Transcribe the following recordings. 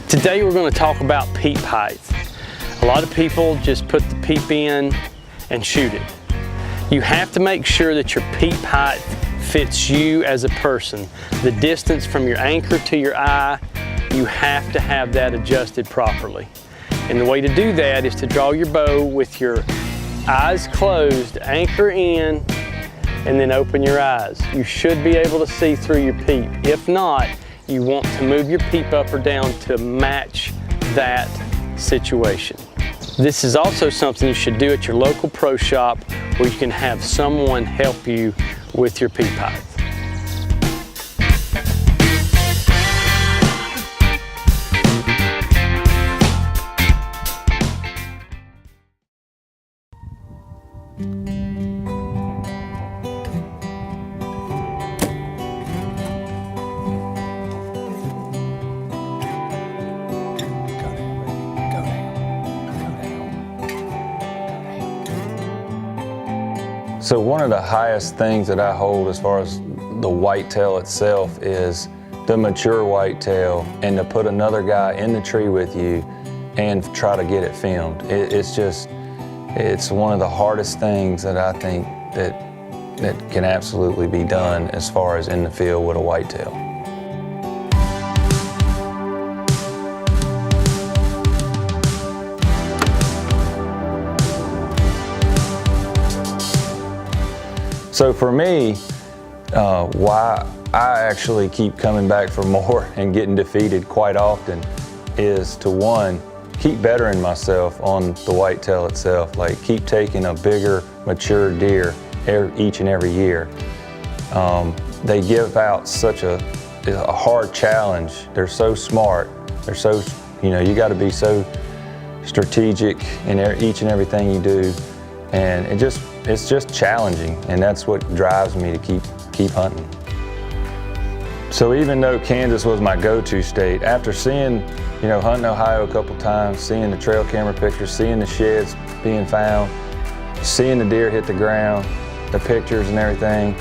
Today we're going to talk about peep height. A lot of people just put the peep in and shoot it. You have to make sure that your peep height fits you as a person. The distance from your anchor to your eye, you have to have that adjusted properly. And the way to do that is to draw your bow with your eyes closed, anchor in, and then open your eyes. You should be able to see through your peep. If not, you want to move your peep up or down to match that situation. This is also something you should do at your local pro shop where you can have someone help you with your peep height. So one of the highest things that I hold as far as the whitetail itself is the mature whitetail, and to put another guy in the tree with you and try to get it filmed. It's one of the hardest things that I think that can absolutely be done as far as in the field with a whitetail. So for me, why I actually keep coming back for more and getting defeated quite often is to, one, keep bettering myself on the whitetail itself, like keep taking a bigger, mature deer each and every year. They give out such a hard challenge. They're so smart. They're so, you got to be so strategic in each and everything you do, and it's just challenging, and that's what drives me to keep hunting. So even though Kansas was my go-to state, after seeing, hunting Ohio a couple times, seeing the trail camera pictures, seeing the sheds being found, seeing the deer hit the ground, the pictures and everything,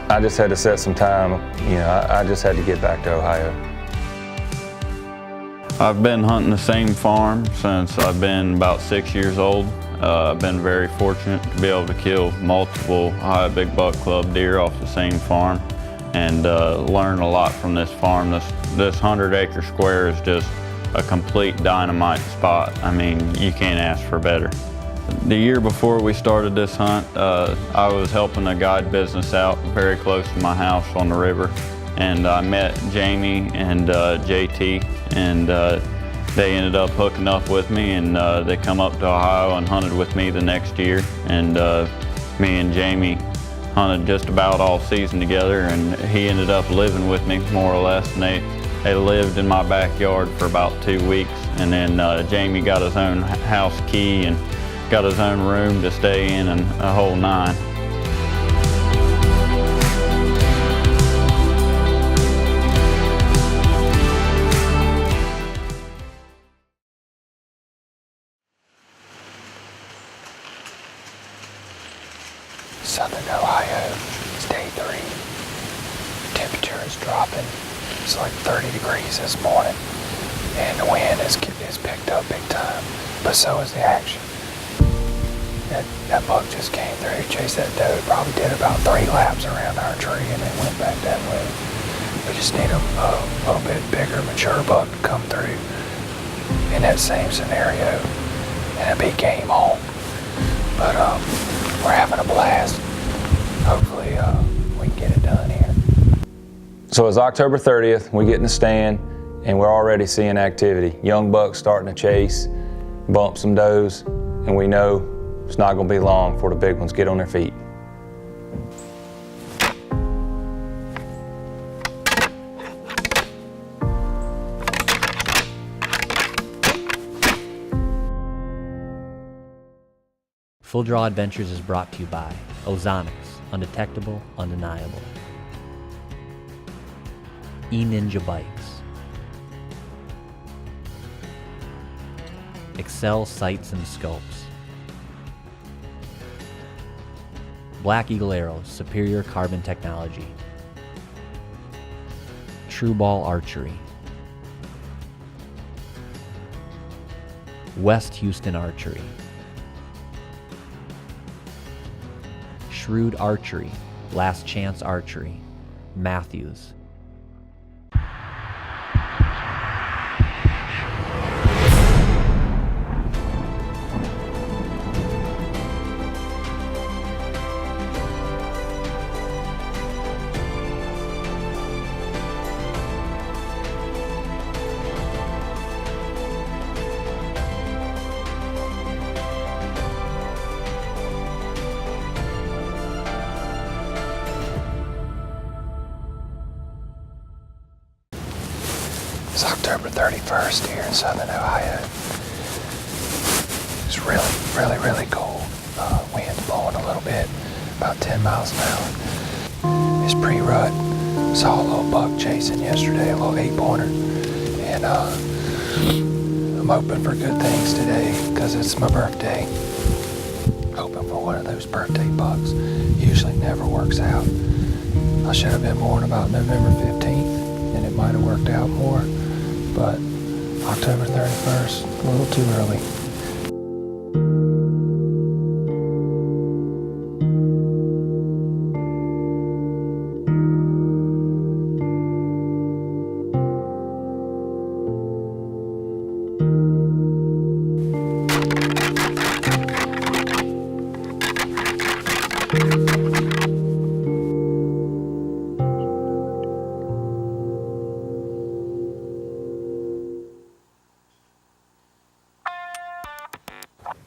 I just had to set some time. I just had to get back to Ohio. I've been hunting the same farm since I've been about 6 years old. I've been very fortunate to be able to kill multiple high big buck club deer off the same farm and learn a lot from this farm. This 100-acre square is just a complete dynamite spot. I mean, you can't ask for better. The year before we started this hunt, I was helping a guide business out very close to my house on the river, and I met Jamie and JT, and they ended up hooking up with me, and they come up to Ohio and hunted with me the next year. And me and Jamie hunted just about all season together, and he ended up living with me more or less. And they lived in my backyard for about 2 weeks. And then Jamie got his own house key and got his own room to stay in and a whole nine. Southern Ohio, it's day 3. Temperature is dropping. It's like 30 degrees this morning, and the wind is picked up big time, but so is the action. That buck just came through, chased that doe, probably did about 3 laps around our tree and then went back that way. We just need a little bit bigger, mature buck to come through in that same scenario, and it'd be game on. But we're having a blast. Hopefully we can get it done here. So it's October 30th, we get in the stand, and we're already seeing activity. Young bucks starting to chase, bump some does, and we know it's not gonna be long before the big ones get on their feet. Full Draw Adventures is brought to you by Ozonics, undetectable, undeniable. E-Ninja Bikes. Excel Sights and Scopes. Black Eagle Arrows, superior carbon technology. True Ball Archery. West Houston Archery. Shrewd Archery, Last Chance Archery, Matthews. It's October 31st here in Southern Ohio. It's really cold. Wind's blowing a little bit, about 10 miles an hour. It's pre-rut. Saw a little buck chasing yesterday, a little 8-pointer. And I'm hoping for good things today because it's my birthday. Hoping for one of those birthday bucks. Usually never works out. I should have been born about November 15th and it might have worked out more. But October 31st, a little too early.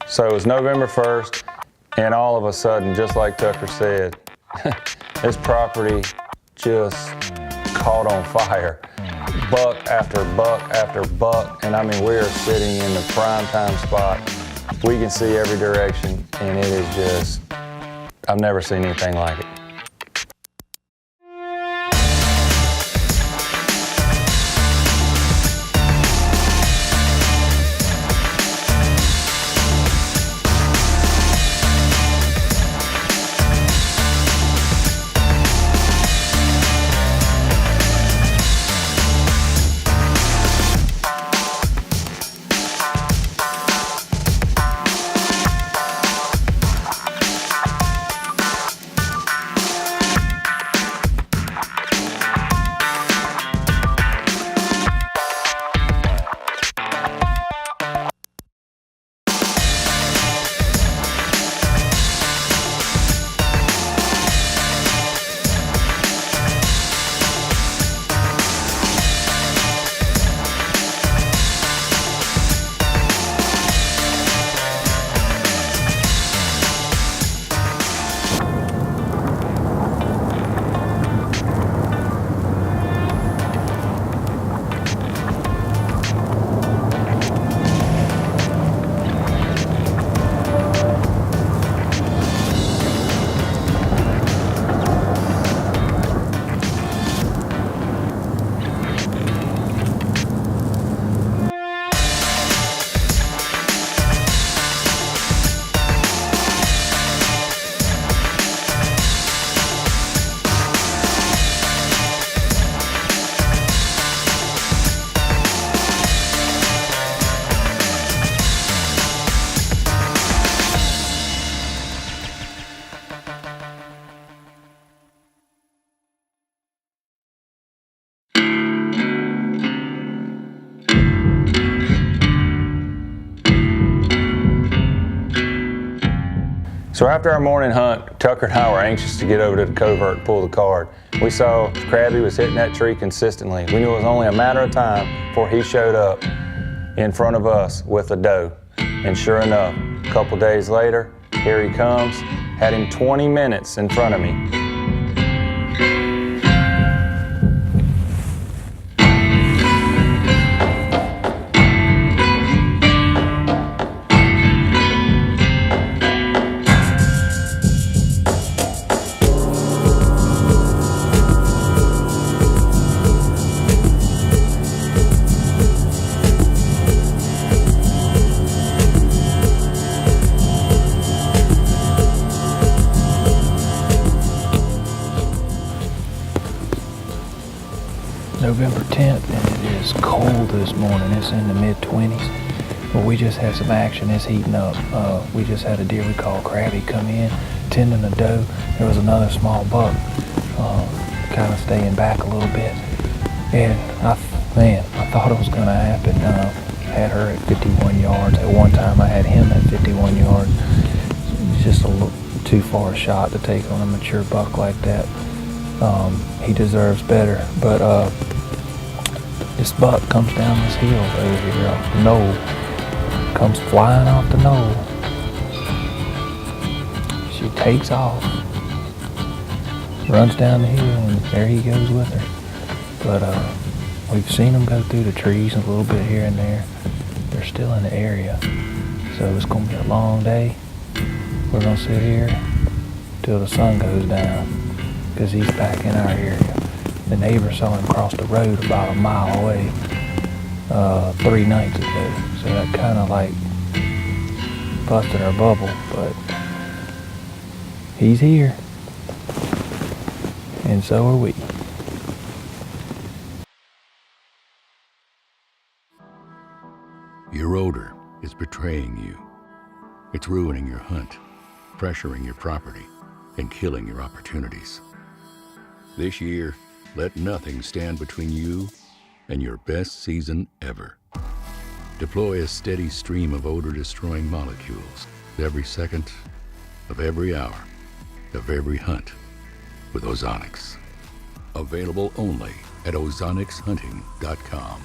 So it was November 1st, and all of a sudden, just like Tucker said, this property just caught on fire. Buck after buck after buck, and I mean, we are sitting in the prime time spot. We can see every direction, and it is just, I've never seen anything like it. So after our morning hunt, Tucker and I were anxious to get over to the covert and pull the card. We saw Crabby was hitting that tree consistently. We knew it was only a matter of time before he showed up in front of us with a doe. And sure enough, a couple days later, here he comes. Had him 20 minutes in front of me. November 10th, and it is cold this morning. It's in the mid-20s. But we just had some action. It's heating up. We just had a deer we call Crabby come in, tending a doe. There was another small buck, kind of staying back a little bit. And I thought it was going to happen. Had her at 51 yards. At one time I had him at 51 yards. It's just a little too far a shot to take on a mature buck like that. He deserves better. But this buck comes down this hill over here off the knoll. Comes flying off the knoll. She takes off, runs down the hill, and there he goes with her. But we've seen them go through the trees a little bit here and there. They're still in the area, so it's going to be a long day. We're going to sit here till the sun goes down, because he's back in our area. The neighbor saw him cross the road about a mile away 3 nights ago. So that kind of like busted our bubble, but he's here, and so are we. Your odor is betraying you. It's ruining your hunt, pressuring your property, and killing your opportunities. This year, let nothing stand between you and your best season ever. Deploy a steady stream of odor-destroying molecules every second of every hour of every hunt with Ozonics. Available only at OzonicsHunting.com.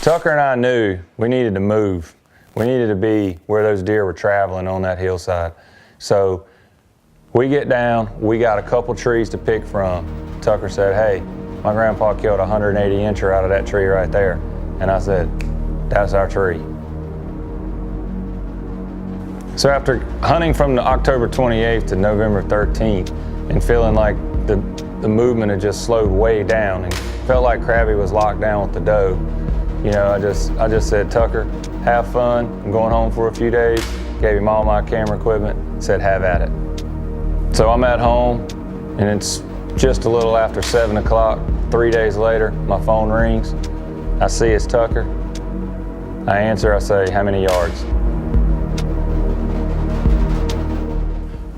Tucker and I knew we needed to move. We needed to be where those deer were traveling on that hillside. So we get down, we got a couple trees to pick from. Tucker said, hey, my grandpa killed a 180 incher out of that tree right there. And I said, that's our tree. So after hunting from the October 28th to November 13th and feeling like the movement had just slowed way down and felt like Crabby was locked down with the doe, you know, I just said, Tucker, have fun. I'm going home for a few days. Gave him all my camera equipment, said, have at it. So I'm at home, and it's just a little after 7 o'clock. 3 days later, my phone rings. I see it's Tucker. I answer, I say, how many yards?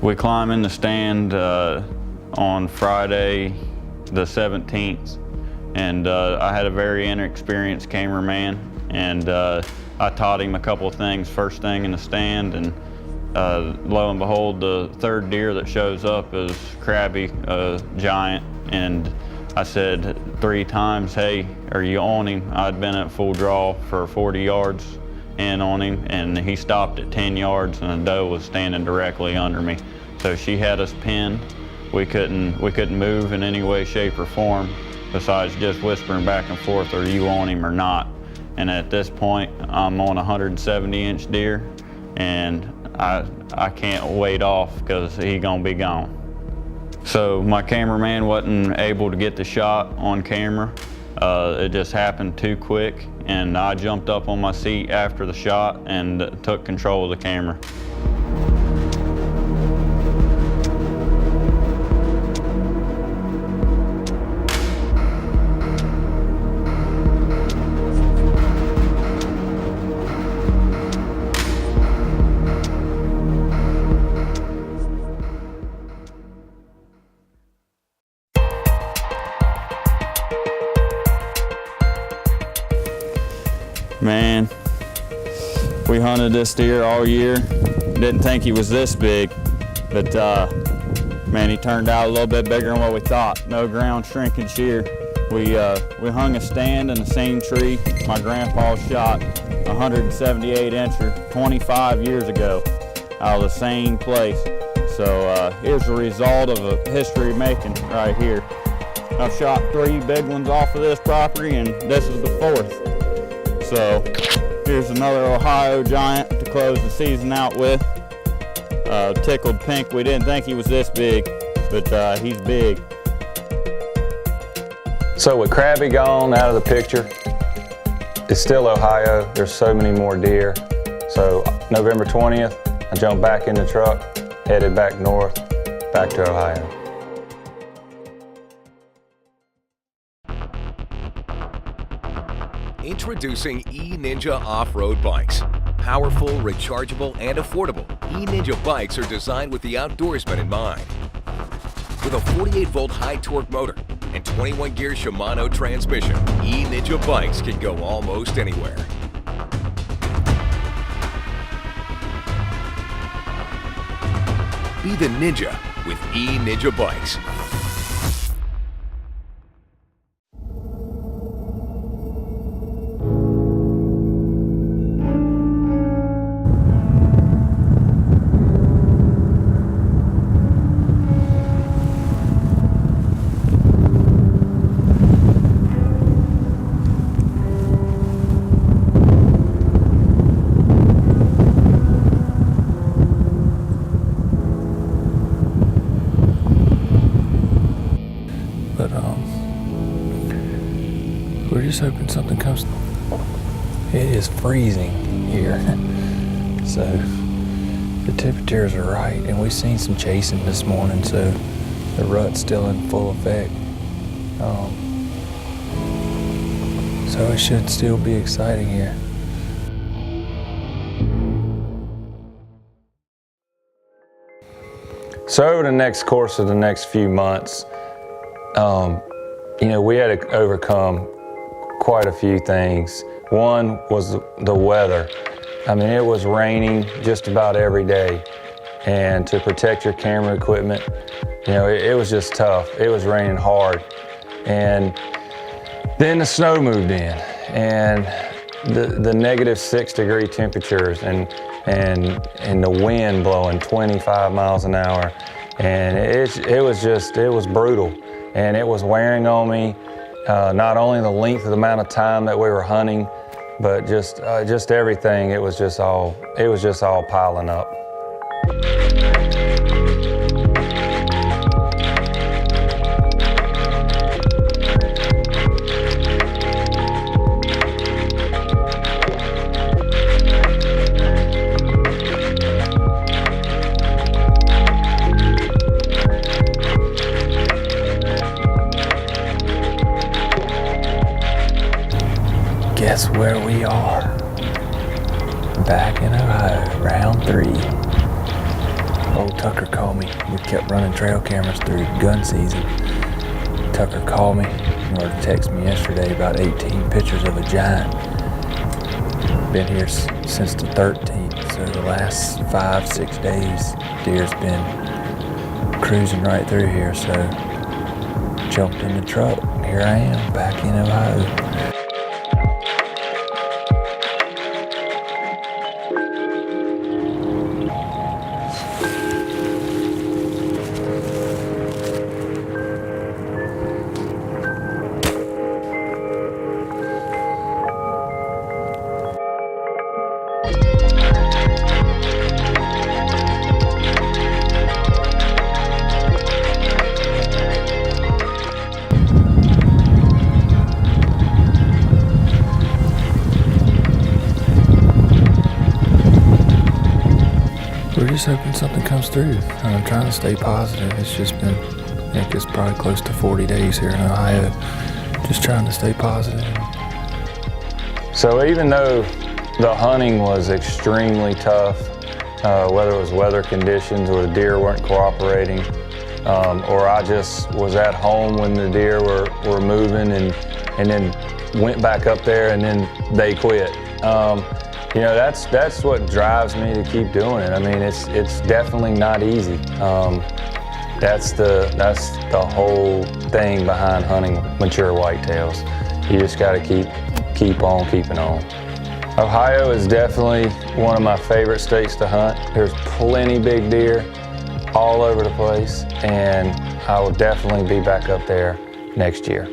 We climb in the stand on Friday the 17th, and I had a very inexperienced cameraman, and I taught him a couple of things first thing in the stand, and lo and behold, the third deer that shows up is Crabby, a giant, and I said 3 times, hey, are you on him? I'd been at full draw for 40 yards in on him, and he stopped at 10 yards, and the doe was standing directly under me. So she had us pinned. We couldn't move in any way, shape, or form besides just whispering back and forth, are you on him or not? And at this point, I'm on a 170-inch deer, and I can't wait off because he's gonna be gone. So my cameraman wasn't able to get the shot on camera. It just happened too quick, and I jumped up on my seat after the shot and took control of the camera. Man, we hunted this deer all year. Didn't think he was this big, but man, he turned out a little bit bigger than what we thought. No ground shrinkage here. We hung a stand in the same tree my grandpa shot a 178 incher 25 years ago out of the same place. So here's the result of a history making right here. I've shot 3 big ones off of this property, and this is the 4th. So here's another Ohio giant to close the season out with. Tickled pink. We didn't think he was this big, but he's big. So with Crabby gone out of the picture, it's still Ohio. There's so many more deer. So November 20th, I jumped back in the truck, headed back north, back to Ohio. Introducing E-Ninja off-road bikes. Powerful, rechargeable, and affordable, E-Ninja bikes are designed with the outdoorsman in mind. With a 48-volt high-torque motor and 21-gear Shimano transmission, E-Ninja bikes can go almost anywhere. Be the ninja with E-Ninja bikes. We're just hoping something comes. It is freezing here, so the temperatures are right, and we've seen some chasing this morning, so the rut's still in full effect. So it should still be exciting here. So over the next course of the next few months, we had to overcome quite a few things. One was the weather. I mean, it was raining just about every day. And to protect your camera equipment, it was just tough. It was raining hard. And then the snow moved in, and the -6-degree temperatures and the wind blowing 25 miles an hour. And it was brutal. And it was wearing on me, not only the length of the amount of time that we were hunting, but just everything. It was just all piling up. Guess where we are? Back in Ohio, round 3. Old Tucker called me. We kept running trail cameras through gun season. Tucker called me in order to text me yesterday about 18 pictures of a giant. Been here since the 13th, so the last 5-6 days, deer's been cruising right through here, so jumped in the truck, and here I am, back in Ohio. We're just hoping something comes through. I'm trying to stay positive. It's just been, I think it's probably close to 40 days here in Ohio. Just trying to stay positive. So even though the hunting was extremely tough, whether it was weather conditions or the deer weren't cooperating, or I just was at home when the deer were moving and then went back up there and then they quit. That's what drives me to keep doing it. I mean, it's definitely not easy. That's the whole thing behind hunting mature whitetails. You just got to keep on keeping on. Ohio is definitely one of my favorite states to hunt. There's plenty big deer all over the place, and I will definitely be back up there next year.